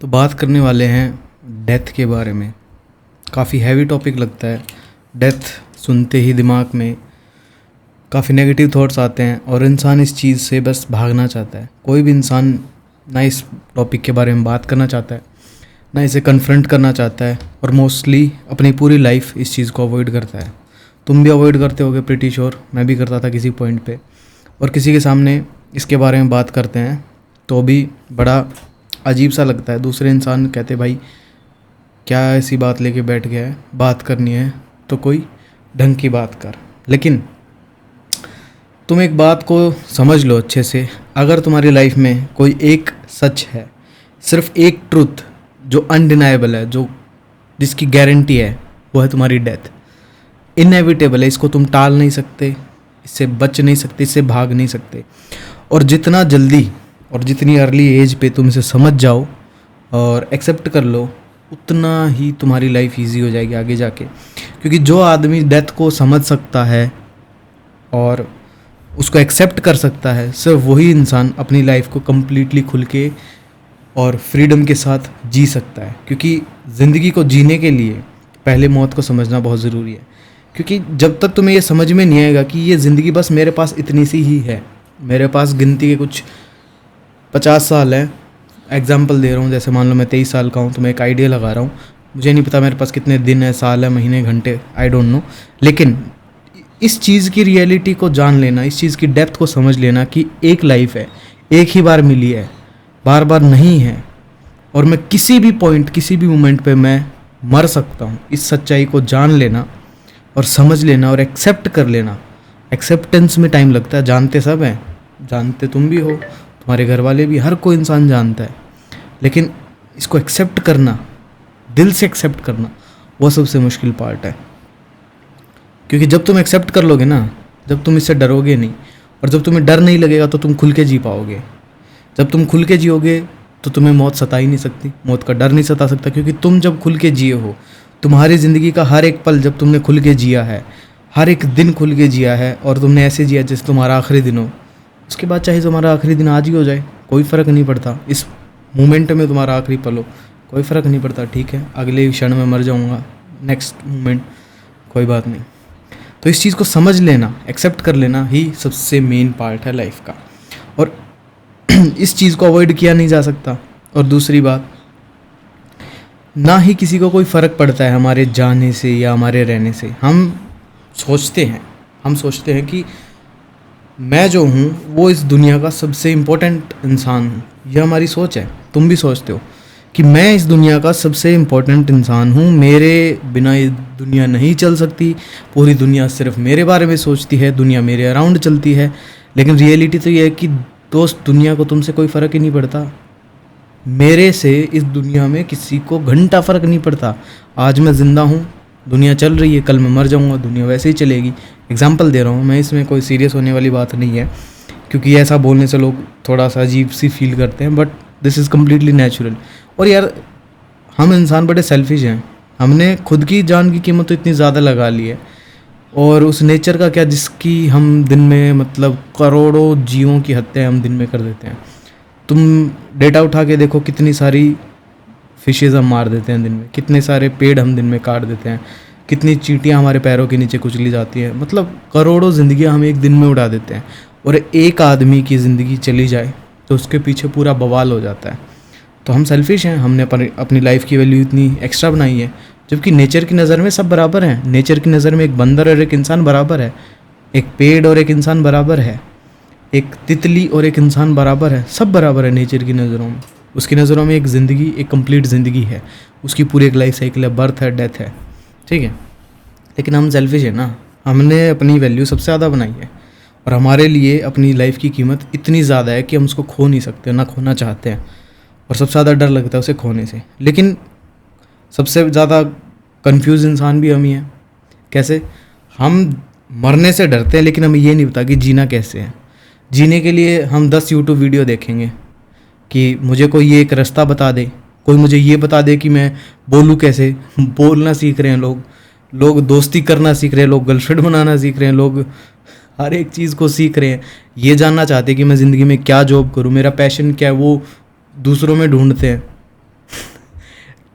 तो बात करने वाले हैं डेथ के बारे में। काफ़ी हैवी टॉपिक लगता है। डेथ सुनते ही दिमाग में काफ़ी नेगेटिव थॉट्स आते हैं और इंसान इस चीज़ से बस भागना चाहता है। कोई भी इंसान ना इस टॉपिक के बारे में बात करना चाहता है, ना इसे कन्फ्रंट करना चाहता है और मोस्टली अपनी पूरी लाइफ इस चीज़ को अवॉइड करता है। तुम भी अवॉइड करते होगे, प्रीटी श्योर। मैं भी करता था किसी पॉइंट पे। और किसी के सामने इसके बारे में बात करते हैं तो भी बड़ा अजीब सा लगता है। दूसरे इंसान कहते भाई क्या ऐसी बात लेके बैठ गया है, बात करनी है तो कोई ढंग की बात कर। लेकिन तुम एक बात को समझ लो अच्छे से, अगर तुम्हारी लाइफ में कोई एक सच है, सिर्फ एक ट्रुथ जो अनडिनाएबल है, जो जिसकी गारंटी है, वो है तुम्हारी डेथ। इनएविटेबल है, इसको तुम टाल नहीं सकते, इससे बच नहीं सकते, इससे भाग नहीं सकते। और जितना जल्दी और जितनी अर्ली एज पे तुम इसे समझ जाओ और एक्सेप्ट कर लो, उतना ही तुम्हारी लाइफ इजी हो जाएगी आगे जाके। क्योंकि जो आदमी डेथ को समझ सकता है और उसको एक्सेप्ट कर सकता है, सिर्फ वही इंसान अपनी लाइफ को कम्प्लीटली खुल के और फ्रीडम के साथ जी सकता है। क्योंकि ज़िंदगी को जीने के लिए पहले मौत को समझना बहुत ज़रूरी है। क्योंकि जब तक तुम्हें ये समझ में नहीं आएगा कि ये ज़िंदगी बस मेरे पास इतनी सी ही है, मेरे पास गिनती के कुछ 50 साल है, एग्जाम्पल दे रहा हूँ, जैसे मान लो मैं 23 साल का हूँ तो मैं एक आइडिया लगा रहा हूँ। मुझे नहीं पता मेरे पास कितने दिन है, साल है, महीने, घंटे, आई डोंट नो। लेकिन इस चीज़ की रियलिटी को जान लेना, इस चीज़ की डेप्थ को समझ लेना कि एक लाइफ है, एक ही बार मिली है, बार बार नहीं है, और मैं किसी भी पॉइंट, किसी भी मोमेंट पे मैं मर सकता हूँ। इस सच्चाई को जान लेना और समझ लेना और एक्सेप्ट कर लेना। एक्सेप्टेंस में टाइम लगता है, जानते सब हैं, जानते तुम भी हो, तुम्हारे घर वाले भी, हर कोई इंसान जानता है। लेकिन इसको एक्सेप्ट करना, दिल से एक्सेप्ट करना, वो सबसे मुश्किल पार्ट है। क्योंकि जब तुम एक्सेप्ट कर लोगे ना, जब तुम इससे डरोगे नहीं, और जब तुम्हें डर नहीं लगेगा तो तुम खुल के जी पाओगे। जब तुम खुल के जियोगे तो तुम्हें मौत सता ही नहीं सकती, मौत का डर नहीं सता सकता। क्योंकि तुम जब खुल के जिए हो, तुम्हारी ज़िंदगी का हर एक पल जब तुमने खुल के जिया है, हर एक दिन खुल के जिया है, और तुमने ऐसे जिया जैसे तुम्हारा आखिरी दिन हो, उसके बाद चाहे तुम्हारा आखिरी दिन आज ही हो जाए, कोई फ़र्क नहीं पड़ता। इस मोमेंट में तुम्हारा आखिरी पल हो, कोई फ़र्क नहीं पड़ता। ठीक है, अगले क्षण में मर जाऊँगा, नेक्स्ट मोमेंट, कोई बात नहीं। तो इस चीज़ को समझ लेना, एक्सेप्ट कर लेना ही सबसे मेन पार्ट है लाइफ का। और इस चीज़ को अवॉइड किया नहीं जा सकता। और दूसरी बात, ना ही किसी को कोई फ़र्क पड़ता है हमारे जाने से या हमारे रहने से। हम सोचते हैं कि मैं जो हूँ वो इस दुनिया का सबसे इम्पोर्टेंट इंसान हूँ। यह हमारी सोच है। तुम भी सोचते हो कि मैं इस दुनिया का सबसे इम्पोर्टेंट इंसान हूँ, मेरे बिना ये दुनिया नहीं चल सकती, पूरी दुनिया सिर्फ मेरे बारे में सोचती है, दुनिया मेरे अराउंड चलती है। लेकिन रियलिटी तो ये है कि दोस्त, दुनिया को तुमसे कोई फ़र्क ही नहीं पड़ता। मेरे से इस दुनिया में किसी को घंटा फ़र्क नहीं पड़ता। आज मैं ज़िंदा हूँ, दुनिया चल रही है, कल मैं मर जाऊँगा, दुनिया वैसे ही चलेगी। एग्जाम्पल दे रहा हूँ मैं, इसमें कोई सीरियस होने वाली बात नहीं है, क्योंकि ऐसा बोलने से लोग थोड़ा सा अजीब सी फील करते हैं, but this is completely natural. और यार, हम इंसान बड़े सेल्फिश हैं। हमने खुद की जान की कीमत तो इतनी ज़्यादा लगा ली है, और उस नेचर का क्या जिसकी हम दिन में, मतलब करोड़ों जीवों की हत्या हम दिन में कर देते हैं। तुम डेटा उठा के देखो, कितनी सारी फिशेज़ हम मार देते हैं दिन में, कितने सारे पेड़ हम दिन में काट देते हैं, कितनी चींटियाँ हमारे पैरों के नीचे कुचली जाती हैं। मतलब करोड़ों ज़िंदगियाँ हम एक दिन में उड़ा देते हैं। और एक आदमी की ज़िंदगी चली जाए तो उसके पीछे पूरा बवाल हो जाता है। तो हम सेल्फिश हैं, हमने अपनी लाइफ की वैल्यू इतनी एक्स्ट्रा बनाई है। जबकि नेचर की नज़र में सब बराबर हैं। नेचर की नज़र में एक बंदर और एक इंसान बराबर है, एक पेड़ और एक इंसान बराबर है, एक तितली और एक इंसान बराबर है, सब बराबर है नेचर की नज़रों में। उसकी नज़रों में एक ज़िंदगी, एक कंप्लीट ज़िंदगी है, उसकी पूरी एक लाइफ साइकिल है, बर्थ है, डेथ है, ठीक है। लेकिन हम सेल्फिश है ना, हमने अपनी वैल्यू सबसे ज़्यादा बनाई है, और हमारे लिए अपनी लाइफ की कीमत इतनी ज़्यादा है कि हम उसको खो नहीं सकते, ना खोना चाहते हैं, और सबसे ज़्यादा डर लगता है उसे खोने से। लेकिन सबसे ज़्यादा कंफ्यूज इंसान भी हम ही हैं। कैसे? हम मरने से डरते हैं, लेकिन हमें ये नहीं पता कि जीना कैसे है। जीने के लिए हम 10 यूट्यूब वीडियो देखेंगे कि मुझे कोई ये एक रास्ता बता दे, कोई मुझे ये बता दे कि मैं बोलूँ कैसे। बोलना सीख रहे हैं लोग दोस्ती करना सीख रहे हैं, लोग गर्लफ्रेंड बनाना सीख रहे हैं, लोग हर एक चीज़ को सीख रहे हैं। ये जानना चाहते हैं कि मैं ज़िंदगी में क्या जॉब करूँ, मेरा पैशन क्या है, वो दूसरों में ढूंढते हैं।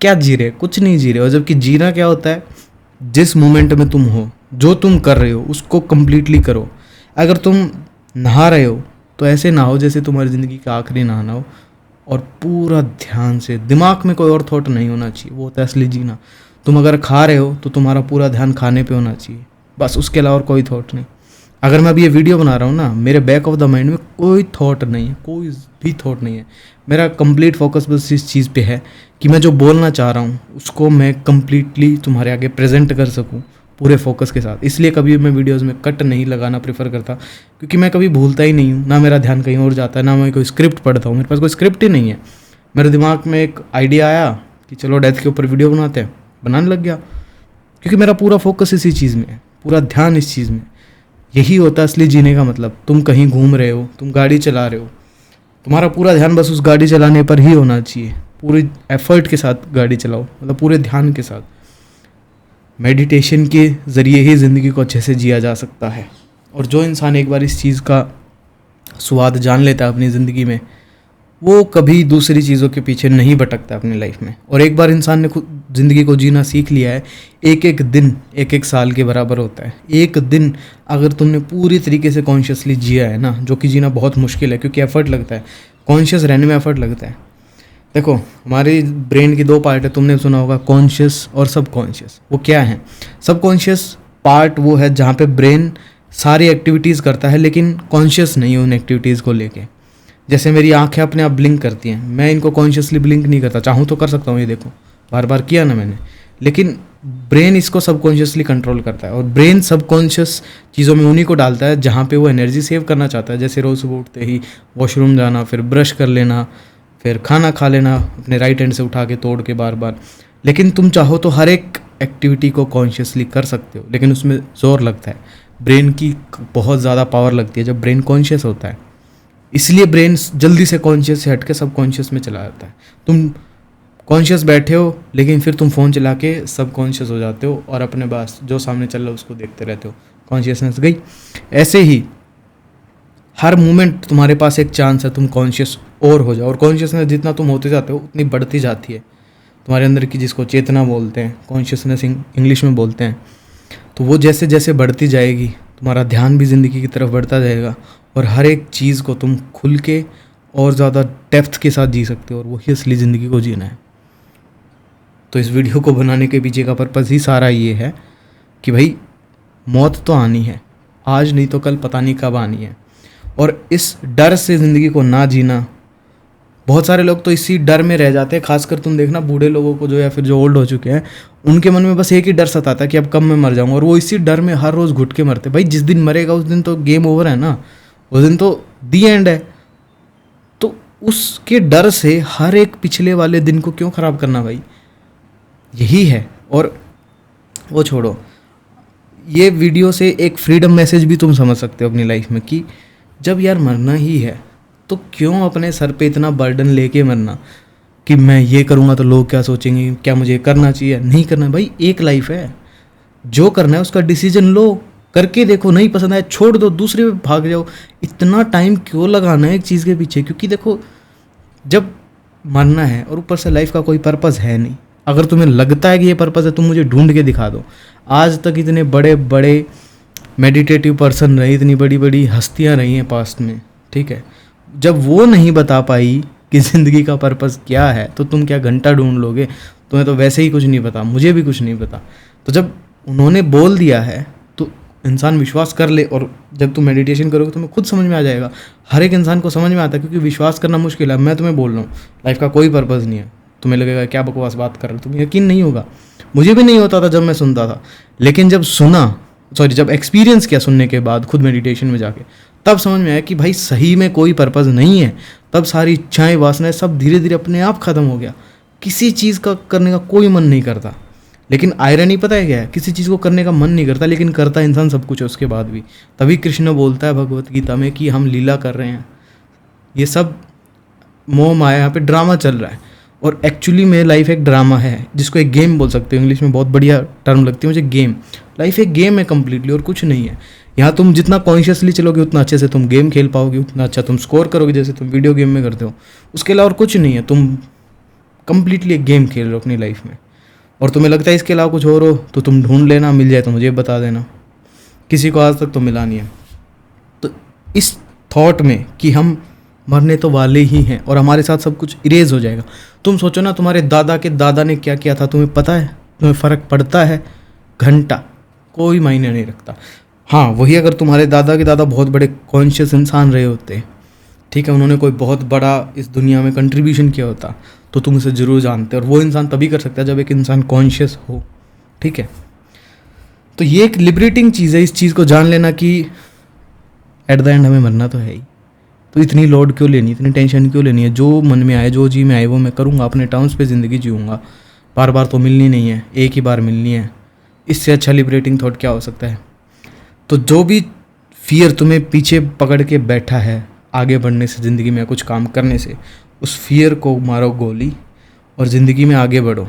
क्या जी रहे, कुछ नहीं जी रहे हो। जबकि जीना क्या होता है, जिस मोमेंट में तुम हो, जो तुम कर रहे हो उसको कंप्लीटली करो। अगर तुम नहा रहे हो तो ऐसे नहाओ जैसे तुम्हारी ज़िंदगी का आखिरी नहाना हो, और पूरा ध्यान से, दिमाग में कोई और थॉट नहीं होना चाहिए, वो होता है असली जीना। तुम अगर खा रहे हो तो तुम्हारा पूरा ध्यान खाने पे होना चाहिए, बस, उसके अलावा और कोई थॉट नहीं। अगर मैं अभी ये वीडियो बना रहा हूँ ना, मेरे बैक ऑफ द माइंड में कोई थॉट नहीं है, कोई भी थॉट नहीं है। मेरा कंप्लीट फोकस बस इस चीज़ पे है कि मैं जो बोलना चाह रहा हूँ उसको मैं कंप्लीटली तुम्हारे आगे प्रेजेंट कर सकूँ पूरे फोकस के साथ। इसलिए कभी मैं वीडियोस में कट नहीं लगाना प्रेफर करता, क्योंकि मैं कभी भूलता ही नहीं हूँ, ना मेरा ध्यान कहीं और जाता है, ना मैं कोई स्क्रिप्ट पढ़ता हूँ। मेरे पास कोई स्क्रिप्ट ही नहीं है। मेरे दिमाग में एक आइडिया आया कि चलो डेथ के ऊपर वीडियो बनाते हैं, बनाने लग गया, क्योंकि मेरा पूरा फोकस इसी चीज़ में है, पूरा ध्यान इस चीज़ में। यही होता है असली जीने का मतलब। तुम कहीं घूम रहे हो, तुम गाड़ी चला रहे हो, तुम्हारा पूरा ध्यान बस उस गाड़ी चलाने पर ही होना चाहिए। पूरे एफर्ट के साथ गाड़ी चलाओ, मतलब पूरे ध्यान के साथ। मेडिटेशन के ज़रिए ही ज़िंदगी को अच्छे से जिया जा सकता है। और जो इंसान एक बार इस चीज़ का स्वाद जान लेता है अपनी ज़िंदगी में, वो कभी दूसरी चीज़ों के पीछे नहीं भटकता अपनी लाइफ में। और एक बार इंसान ने खुद ज़िंदगी को जीना सीख लिया है, एक एक दिन एक एक साल के बराबर होता है। एक दिन अगर तुमने पूरी तरीके से कॉन्शियसली जिया है ना, जो कि जीना बहुत मुश्किल है, क्योंकि एफर्ट लगता है, कॉन्शियस रहने में एफर्ट लगता है। देखो, हमारी ब्रेन की दो पार्ट है, तुमने सुना होगा कॉन्शियस और सब कॉन्शियस। वो क्या है? सब कॉन्शियस पार्ट वो है जहाँ पे ब्रेन सारी एक्टिविटीज़ करता है लेकिन कॉन्शियस नहीं है उन एक्टिविटीज़ को लेके। जैसे मेरी आंखें अपने आप ब्लिंक करती हैं, मैं इनको कॉन्शियसली ब्लिंक नहीं करता, चाहूँ तो कर सकता हूँ, ये देखो बार बार किया ना मैंने, लेकिन ब्रेन इसको सबकॉन्शियसली कंट्रोल करता है। और ब्रेन सबकॉन्शियस चीज़ों में उन्हीं को डालता है जहाँ पे वो एनर्जी सेव करना चाहता है। जैसे रोज़ सुबह उठते ही वॉशरूम जाना, फिर ब्रश कर लेना, फिर खाना खा लेना अपने राइट हैंड से उठा के तोड़ के बार बार। लेकिन तुम चाहो तो हर एक एक्टिविटी को कॉन्शियसली कर सकते हो, लेकिन उसमें ज़ोर लगता है, ब्रेन की बहुत ज़्यादा पावर लगती है जब ब्रेन कॉन्शियस होता है। इसलिए ब्रेन जल्दी से कॉन्शियस से हट के सब कॉन्शियस में चला जाता है। तुम कॉन्शियस बैठे हो लेकिन फिर तुम फ़ोन चला के सब कॉन्शियस हो जाते हो और अपने पास जो सामने चल रहा है उसको देखते रहते हो, कॉन्शियसनेस गई। ऐसे ही हर मोमेंट तुम्हारे पास एक चांस है तुम कॉन्शियस और हो जाओ, और कॉन्शियसनेस जितना तुम होते जाते हो उतनी बढ़ती जाती है तुम्हारे अंदर की, जिसको चेतना बोलते हैं, कॉन्शियसनेस इंग्लिश में बोलते हैं। तो वो जैसे जैसे बढ़ती जाएगी तुम्हारा ध्यान भी ज़िंदगी की तरफ बढ़ता जाएगा, और हर एक चीज़ को तुम खुल के और ज़्यादा डेप्थ के साथ जी सकते हो, और वही असली ज़िंदगी को जीना है। तो इस वीडियो को बनाने के पीछे का पर्पज़ ही सारा ये है कि भाई मौत तो आनी है, आज नहीं तो कल पता नहीं कब आनी है, और इस डर से ज़िंदगी को ना जीना। बहुत सारे लोग तो इसी डर में रह जाते हैं, खासकर तुम देखना बूढ़े लोगों को, जो या फिर जो ओल्ड हो चुके हैं, उनके मन में बस एक ही डर सताता है कि अब कब मैं मर जाऊंगा, और वो इसी डर में हर रोज़ घुट के मरते। भाई जिस दिन मरेगा उस दिन तो गेम ओवर है ना, उस दिन तो दी एंड है। तो उसके डर से हर एक पिछले वाले दिन को क्यों ख़राब करना भाई, यही है। और वो छोड़ो, ये वीडियो से एक फ्रीडम मैसेज भी तुम समझ सकते हो अपनी लाइफ में कि जब यार मरना ही है तो क्यों अपने सर पे इतना बर्डन लेके मरना कि मैं ये करूँगा तो लोग क्या सोचेंगे, क्या मुझे करना चाहिए, नहीं करना। भाई एक लाइफ है, जो करना है उसका डिसीजन लो, करके देखो, नहीं पसंद आए छोड़ दो, दूसरे पे भाग जाओ। इतना टाइम क्यों लगाना है एक चीज़ के पीछे? क्योंकि देखो, जब मरना है और ऊपर से लाइफ का कोई पर्पज़ है नहीं, अगर तुम्हें लगता है कि ये पर्पज़ है तुम मुझे ढूंढ के दिखा दो। आज तक इतने बड़े बड़े मेडिटेटिव पर्सन रहे, इतनी बड़ी बड़ी हस्तियाँ रही हैं पास्ट में, ठीक है, जब वो नहीं बता पाई कि ज़िंदगी का पर्पज़ क्या है तो तुम क्या घंटा ढूंढ लोगे? तुम्हें तो वैसे ही कुछ नहीं पता, मुझे भी कुछ नहीं पता। तो जब उन्होंने बोल दिया है तो इंसान विश्वास कर ले, और जब तुम मेडिटेशन करोगे तुम्हें खुद समझ में आ जाएगा। हर एक इंसान को समझ में आता है, क्योंकि विश्वास करना मुश्किल है। मैं तुम्हें बोल रहा हूँ लाइफ का कोई पर्पज़ नहीं है, तुम्हें लगेगा क्या बकवास बात कर रहे हो, तुम्हें यकीन नहीं होगा। मुझे भी नहीं होता था जब मैं सुनता था, लेकिन जब एक्सपीरियंस किया सुनने के बाद खुद मेडिटेशन में जाके, तब समझ में आया कि भाई सही में कोई पर्पज़ नहीं है। तब सारी इच्छाएं, वासनाएं सब धीरे धीरे अपने आप ख़त्म हो गया, किसी चीज़ का करने का कोई मन नहीं करता। लेकिन आयरनी पता है क्या है? किसी चीज़ को करने का मन नहीं करता लेकिन करता इंसान सब कुछ है उसके बाद भी। तभी कृष्ण बोलता है भगवत गीता में कि हम लीला कर रहे हैं, ये सब मोह माया, यहाँ पे ड्रामा चल रहा है। और एक्चुअली में लाइफ एक ड्रामा है, जिसको एक गेम बोल सकते हो, इंग्लिश में बहुत बढ़िया टर्म लगती है मुझे, गेम। लाइफ एक गेम है कम्प्लीटली, और कुछ नहीं है। यहाँ तुम जितना कॉन्शियसली चलोगे उतना अच्छे से तुम गेम खेल पाओगे, उतना अच्छा तुम स्कोर करोगे जैसे तुम वीडियो गेम में करते हो। उसके अलावा और कुछ नहीं है। तुम कम्प्लीटली एक गेम खेल रहे हो अपनी लाइफ में, और तुम्हें लगता है इसके अलावा कुछ और हो तो तुम ढूंढ लेना, मिल जाए तो मुझे बता देना। किसी को आज तक तो मिला नहीं है। तो इस थॉट में कि हम मरने तो वाले ही हैं और हमारे साथ सब कुछ इरेज हो जाएगा, तुम सोचो ना तुम्हारे दादा के दादा ने क्या किया था, तुम्हें पता है? तुम्हें फ़र्क पड़ता है? घंटा कोई मायने नहीं रखता। हाँ, वही अगर तुम्हारे दादा के दादा बहुत बड़े कॉन्शियस इंसान रहे होते, ठीक है, उन्होंने कोई बहुत बड़ा इस दुनिया में कंट्रीब्यूशन किया होता, तो तुम उसे ज़रूर जानते। और वो इंसान तभी कर सकता है जब एक इंसान कॉन्शियस हो, ठीक है। तो ये एक लिबरेटिंग चीज़ है, इस चीज़ को जान लेना कि एट द एंड हमें मरना तो है ही, तो इतनी लोड क्यों लेनी, इतनी टेंशन क्यों लेनी है। जो मन में आए, जो जी में आए वो मैं करूँगा, अपने टर्म्स पे ज़िंदगी जीऊँगा। बार बार तो मिलनी नहीं है, एक ही बार मिलनी है। इससे अच्छा लिबरेटिंग थॉट क्या हो सकता है। तो जो भी फियर तुम्हें पीछे पकड़ के बैठा है आगे बढ़ने से, ज़िंदगी में कुछ काम करने से, उस फियर को मारो गोली और ज़िंदगी में आगे बढ़ो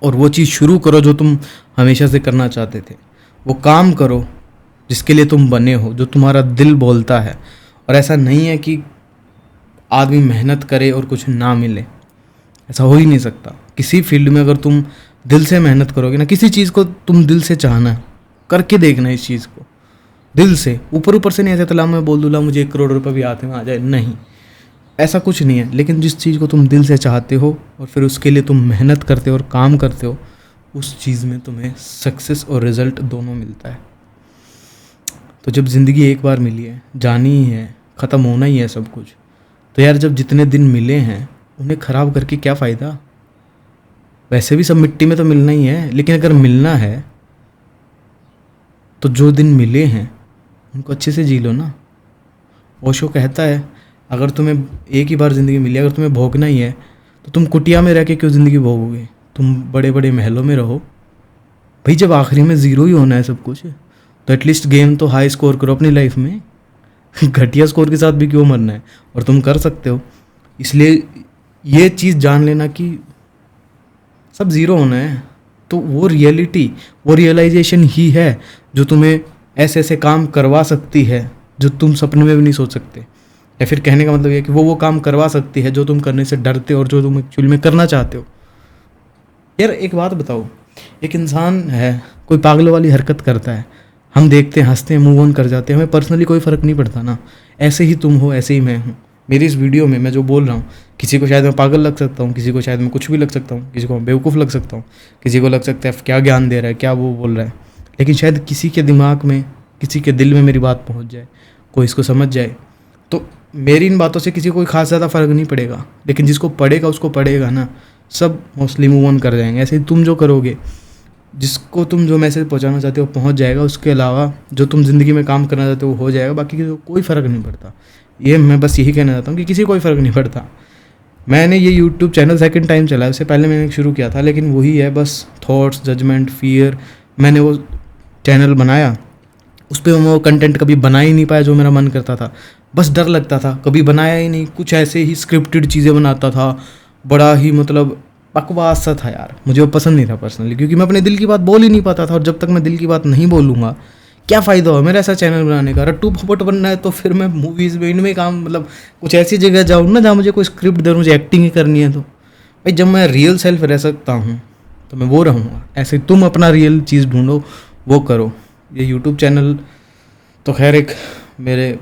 और वो चीज़ शुरू करो जो तुम हमेशा से करना चाहते थे। वो काम करो जिसके लिए तुम बने हो, जो तुम्हारा दिल बोलता है। और ऐसा नहीं है कि आदमी मेहनत करे और कुछ ना मिले, ऐसा हो ही नहीं सकता। किसी फील्ड में अगर तुम दिल से मेहनत करोगे ना, किसी चीज़ को तुम दिल से चाहना, करके देखना इस चीज़ को दिल से, ऊपर ऊपर से नहीं। ऐसे तला मैं बोल दूँगा मुझे 1 करोड़ रुपये भी हाथ में आ जाए, नहीं, ऐसा कुछ नहीं है। लेकिन जिस चीज़ को तुम दिल से चाहते हो और फिर उसके लिए तुम मेहनत करते हो और काम करते हो, उस चीज़ में तुम्हें सक्सेस और रिज़ल्ट दोनों मिलता है। तो जब ज़िंदगी एक बार मिली है, जानी ही है, ख़त्म होना ही है सब कुछ, तो यार जब जितने दिन मिले हैं उन्हें ख़राब करके क्या फ़ायदा। वैसे भी सब मिट्टी में तो मिलना ही है, लेकिन अगर मिलना है तो जो दिन मिले हैं उनको अच्छे से जी लो ना। ओशो कहता है अगर तुम्हें एक ही बार ज़िंदगी मिली, अगर तुम्हें भोगना ही है तो तुम कुटिया में रह के क्यों ज़िंदगी भोगोगे, तुम बड़े बड़े महलों में रहो भाई। जब आखिरी में ज़ीरो ही होना है सब कुछ, तो एटलीस्ट गेम तो हाई स्कोर करो अपनी लाइफ में। घटिया स्कोर के साथ भी क्यों मरना है, और तुम कर सकते हो। इसलिए ये चीज़ जान लेना कि सब ज़ीरो होना है, तो वो रियलिटी, वो रियलाइजेशन ही है जो तुम्हें ऐसे ऐसे काम करवा सकती है जो तुम सपने में भी नहीं सोच सकते। या फिर कहने का मतलब ये कि वो काम करवा सकती है जो तुम करने से डरते हो और जो तुम एक्चुअली में करना चाहते हो। यार एक बात बताओ, एक इंसान है कोई पागलों वाली हरकत करता है, हम देखते हैं, हंसते हैं, मूव ऑन कर जाते हैं, हमें पर्सनली कोई फ़र्क नहीं पड़ता ना। ऐसे ही तुम हो, ऐसे ही मैं हूँ। मेरी इस वीडियो में मैं जो बोल रहा हूँ, किसी को शायद मैं पागल लग सकता हूँ, किसी को शायद मैं कुछ भी लग सकता हूँ, किसी को मैं बेवकूफ़ लग सकता हूँ, किसी को लग सकता है क्या ज्ञान दे रहा है, क्या वो बोल रहा है। लेकिन शायद किसी के दिमाग में, किसी के दिल में मेरी बात पहुँच जाए, कोई इसको समझ जाए, तो मेरी इन बातों से किसी को कोई खास ज़्यादा फ़र्क नहीं पड़ेगा। लेकिन जिसको पड़ेगा उसको पड़ेगा ना, सब मोस्टली मूव ऑन कर जाएंगे। ऐसे ही तुम जो करोगे, जिसको तुम जो मैसेज पहुंचाना चाहते हो पहुंच जाएगा, उसके अलावा जो तुम ज़िंदगी में काम करना चाहते हो वो हो जाएगा। बाकी किसी को कोई फ़र्क नहीं पड़ता। ये मैं बस यही कहना चाहता हूँ कि किसी को कोई फ़र्क नहीं पड़ता। मैंने ये यूट्यूब चैनल सेकंड टाइम चलाया, उससे पहले मैंने शुरू किया था, लेकिन वही है बस थॉट्स, जजमेंट, फियर। मैंने वो चैनल बनाया, उस पर मैं वो कंटेंट कभी बना ही नहीं पाया जो मेरा मन करता था। बस डर लगता था, कभी बनाया ही नहीं। कुछ ऐसे ही स्क्रिप्टेड चीज़ें बनाता था, बड़ा ही मतलब बकवास सा था यार। मुझे वो पसंद नहीं था पर्सनली, क्योंकि मैं अपने दिल की बात बोल ही नहीं पाता था। और जब तक मैं दिल की बात नहीं बोलूँगा क्या फ़ायदा हो मेरा ऐसा चैनल बनाने का। रट्टू फपट बनना है तो फिर मैं मूवीज़ में, इनमें काम, मतलब कुछ ऐसी जगह जाऊँ ना जहाँ मुझे कोई स्क्रिप्ट दे, मुझे एक्टिंग ही करनी है। तो भाई जब मैं रियल सेल्फ रह सकता हूँ तो मैं वो रहूँगा। ऐसे तुम अपना रियल चीज़ ढूंढो, वो करो। ये यूट्यूब चैनल तो खैर एक मेरे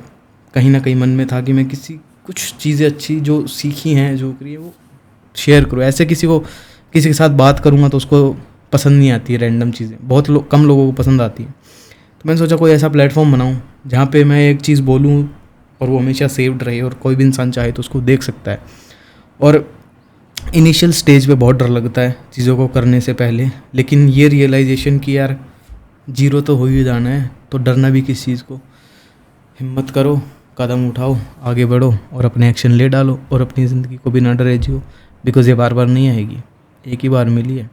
कहीं ना कहीं मन में था कि मैं कुछ चीज़ें अच्छी जो सीखी हैं, जो करी है, वो शेयर करूँ। ऐसे किसी के साथ बात करूँगा तो उसको पसंद नहीं आती है रैंडम चीज़ें, बहुत कम लोगों को पसंद आती है। तो मैंने सोचा कोई ऐसा प्लेटफॉर्म बनाऊँ जहाँ पे मैं एक चीज़ बोलूँ और वो हमेशा सेव्ड रहे और कोई भी इंसान चाहे तो उसको देख सकता है। और इनिशियल स्टेज पे बहुत डर लगता है चीज़ों को करने से पहले, लेकिन ये रियलाइजेशन कि यार जीरो तो हो ही जाना है, तो डरना भी किस चीज़ को। हिम्मत करो, कदम उठाओ, आगे बढ़ो और अपने एक्शन ले डालो और अपनी ज़िंदगी को बिना डरे जियो। बिकॉज़ ये बार बार नहीं आएगी, एक ही बार मिली है,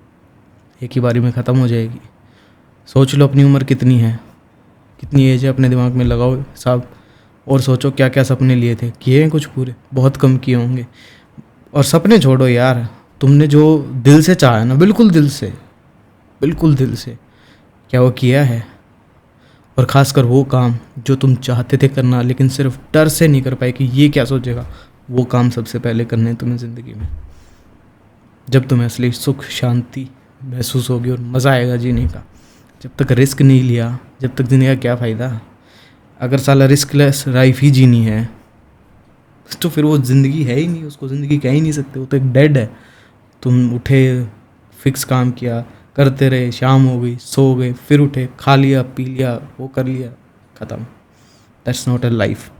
एक ही बारी में ख़त्म हो जाएगी। सोच लो अपनी उम्र कितनी है, कितनी एज है, अपने दिमाग में लगाओ हिसाब और सोचो क्या क्या सपने लिए थे। किए हैं कुछ पूरे? बहुत कम किए होंगे। और सपने छोड़ो यार, तुमने जो दिल से चाहा है ना, बिल्कुल दिल से, बिल्कुल दिल से, क्या वो किया है? और ख़ासकर वो काम जो तुम चाहते थे करना लेकिन सिर्फ डर से नहीं कर पाए कि ये क्या सोचेगा, वो काम सबसे पहले करने हैं तुम्हें ज़िंदगी में। जब तुम्हें असली सुख शांति महसूस होगी और मज़ा आएगा जीने का। जब तक रिस्क नहीं लिया, जब तक जीने का क्या फ़ायदा। अगर साला रिस्कलेस लाइफ ही जीनी है तो फिर वो ज़िंदगी है ही नहीं, उसको ज़िंदगी कह ही नहीं सकते, वो तो एक डेड है। तुम उठे, फिक्स काम किया, करते रहे, शाम हो गई, सो गए, फिर उठे, खा लिया, पी लिया, वो कर लिया, ख़त्म। That's not a life,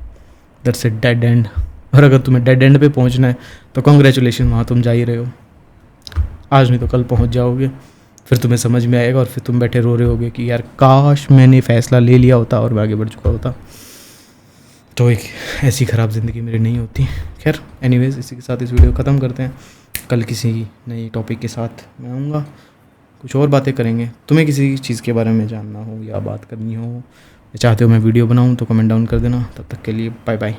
that's a dead and. और अगर तुम्हें डेड एंड पे पहुंचना है तो कॉन्ग्रेचुलेशन, वहाँ तुम जा ही रहे हो। आज नहीं तो कल पहुंच जाओगे, फिर तुम्हें समझ में आएगा और फिर तुम बैठे रो रहे होगे कि यार काश मैंने फ़ैसला ले लिया होता और मैं आगे बढ़ चुका होता, तो एक ऐसी ख़राब ज़िंदगी मेरी नहीं होती। खैर एनीवेज, इसी के साथ इस वीडियो ख़त्म करते हैं। कल किसी नई टॉपिक के साथ मैं आऊँगा, कुछ और बातें करेंगे। तुम्हें किसी चीज़ के बारे में जानना हो या बात करनी हो या चाहते हो मैं वीडियो बनाऊँ तो कमेंट डाउन कर देना। तब तक के लिए बाय बाय।